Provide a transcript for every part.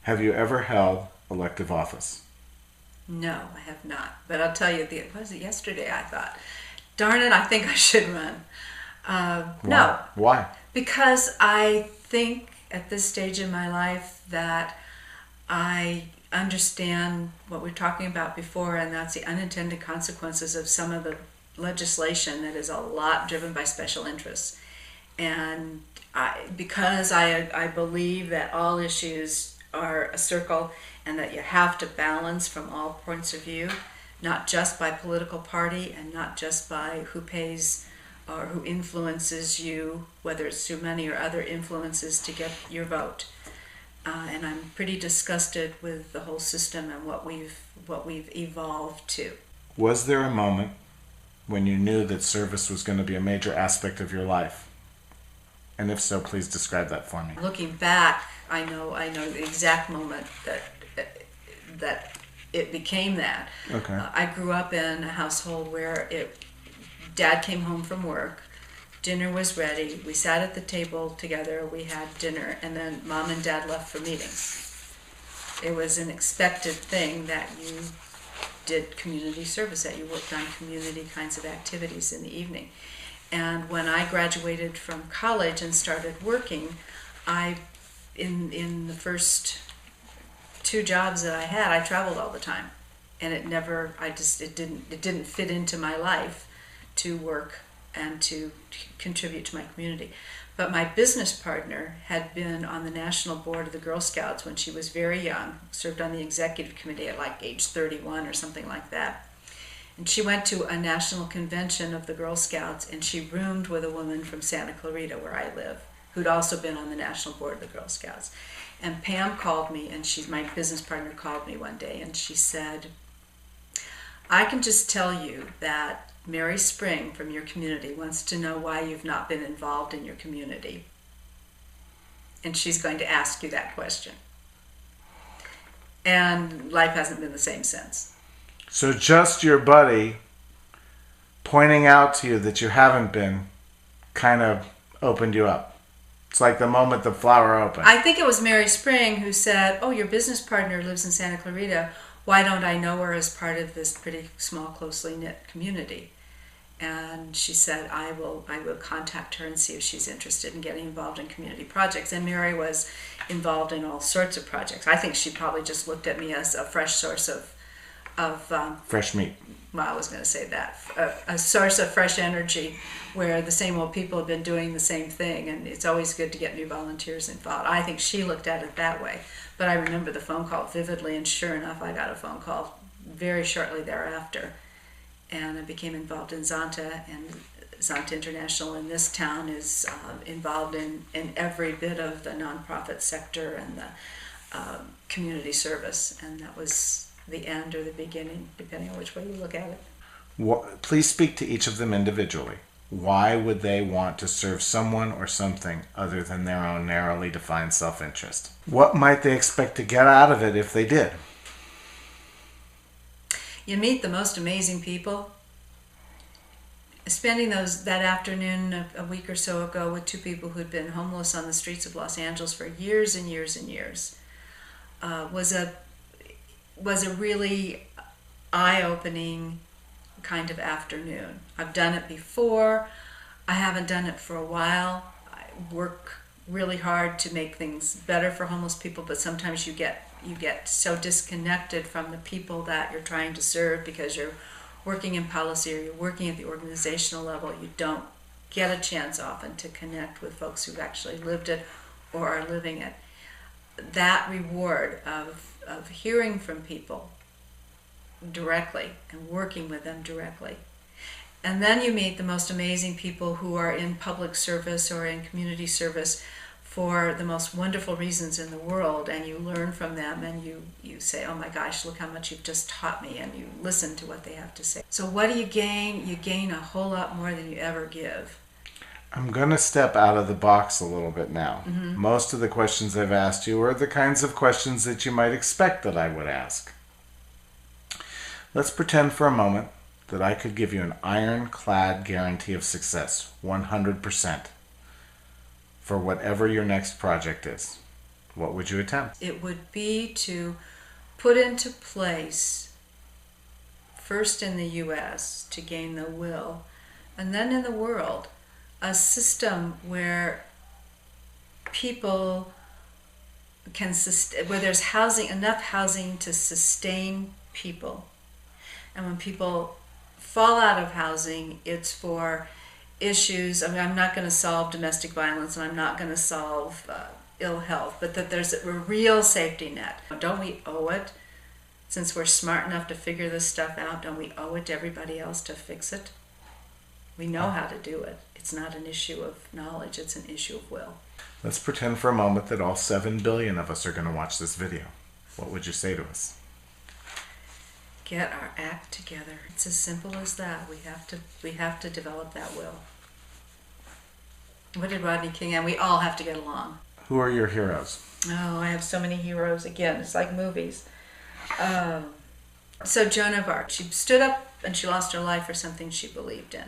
Have you ever held elective office? No, I have not. But I'll tell you, was it yesterday? I thought, darn it, I think I should run. Why? No, Why? because I think at this stage in my life that I understand what we were talking about before, and that's the unintended consequences of some of the legislation that is a lot driven by special interests. And because I believe that all issues are a circle and that you have to balance from all points of view, not just by political party and not just by who pays or who influences you, whether it's through money or other influences to get your vote. And I'm pretty disgusted with the whole system and what we've evolved to. Was there a moment when you knew that service was going to be a major aspect of your life? And if so, please describe that for me. Looking back, I know the exact moment that it became that. Okay. I grew up in a household where Dad came home from work, dinner was ready, we sat at the table together, we had dinner, and then Mom and Dad left for meetings. It was an expected thing that you did community service, that you worked on community kinds of activities in the evening. And when I graduated from college and started working, in the first two jobs that I had, I traveled all the time, and it didn't fit into my life to work and to contribute to my community. But my business partner had been on the national board of the Girl Scouts when she was very young, served on the executive committee at like age 31 or something like that. And she went to a national convention of the Girl Scouts, and she roomed with a woman from Santa Clarita, where I live, who'd also been on the national board of the Girl Scouts. And Pam called me, and my business partner called me one day, and she said, I can just tell you that Mary Spring from your community wants to know why you've not been involved in your community. And she's going to ask you that question. And life hasn't been the same since. So just your buddy pointing out to you that you haven't been kind of opened you up. It's like the moment the flower opened. I think it was Mary Spring who said, oh, your business partner lives in Santa Clarita. Why don't I know her as part of this pretty small, closely knit community? And she said, I will contact her and see if she's interested in getting involved in community projects. And Mary was involved in all sorts of projects. I think she probably just looked at me as a fresh source of fresh meat. Well, I was going to say that. A source of fresh energy where the same old people have been doing the same thing, and it's always good to get new volunteers involved. I think she looked at it that way. But I remember the phone call vividly, and sure enough, I got a phone call very shortly thereafter. And I became involved in Zonta, and Zonta International in this town is involved in every bit of the nonprofit sector and the community service. And that was the end or the beginning, depending on which way you look at it. Please speak to each of them individually. Why would they want to serve someone or something other than their own narrowly defined self-interest? What might they expect to get out of it if they did? You meet the most amazing people. Spending that afternoon a week or so ago with two people who'd been homeless on the streets of Los Angeles for years and years and years was a really eye-opening kind of afternoon. I've done it before. I haven't done it for a while. I work really hard to make things better for homeless people, but sometimes you get so disconnected from the people that you're trying to serve because you're working in policy or you're working at the organizational level. You don't get a chance often to connect with folks who've actually lived it or are living it. That reward of hearing from people directly and working with them directly. And then you meet the most amazing people who are in public service or in community service for the most wonderful reasons in the world, and you learn from them, and you say, oh my gosh, look how much you've just taught me, and you listen to what they have to say. So what do you gain? You gain a whole lot more than you ever give. I'm going to step out of the box a little bit now. Mm-hmm. Most of the questions I've asked you are the kinds of questions that you might expect that I would ask. Let's pretend for a moment that I could give you an ironclad guarantee of success, 100%, for whatever your next project is. What would you attempt? It would be to put into place, first in the U.S. to gain the will, and then in the world, a system where people can where there's housing, enough housing to sustain people. And when people fall out of housing, it's for issues. I mean, I'm not going to solve domestic violence, and I'm not going to solve ill health, but that there's a real safety net. Don't we owe it, since we're smart enough to figure this stuff out, don't we owe it to everybody else to fix it? We know how to do it. It's not an issue of knowledge, it's an issue of will. Let's pretend for a moment that all 7 billion of us are going to watch this video. What would you say to us? Get our act together. It's as simple as that. We have to develop that will. What did Rodney King and we all have to get along. Who are your heroes? Oh, I have so many heroes. Again, it's like movies. So Joan of Arc, she stood up and she lost her life for something she believed in.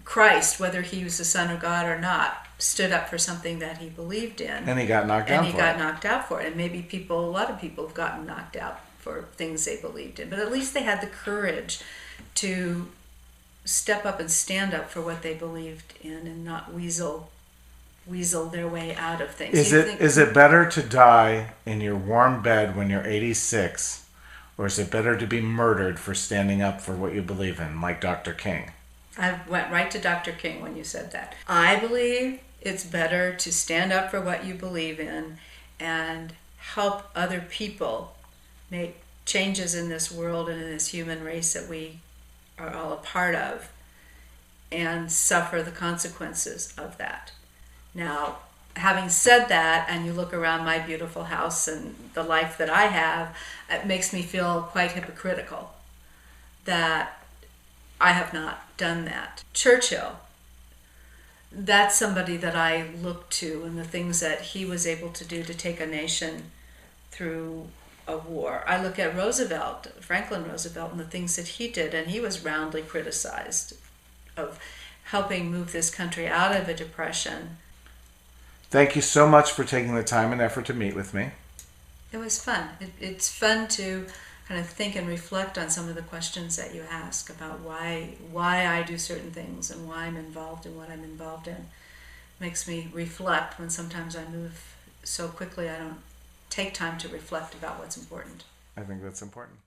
Christ, whether he was the Son of God or not, stood up for something that he believed in. And he got knocked out for it. And he got knocked out for it. And maybe a lot of people have gotten knocked out for things they believed in. But at least they had the courage to step up and stand up for what they believed in and not weasel their way out of things. Is it better to die in your warm bed when you're 86, or is it better to be murdered for standing up for what you believe in, like Dr. King? I went right to Dr. King when you said that. I believe it's better to stand up for what you believe in and help other people make changes in this world and in this human race that we are all a part of, and suffer the consequences of that. Now, having said that, and you look around my beautiful house and the life that I have, it makes me feel quite hypocritical that I have not done that. Churchill, that's somebody that I look to, and the things that he was able to do to take a nation through a war. I look at Roosevelt, Franklin Roosevelt, and the things that he did, and he was roundly criticized of helping move this country out of a depression. Thank you so much for taking the time and effort to meet with me. It was fun. It's fun to kind of think and reflect on some of the questions that you ask about why I do certain things and why I'm involved in what I'm involved in. It makes me reflect when sometimes I move so quickly I don't take time to reflect about what's important. I think that's important.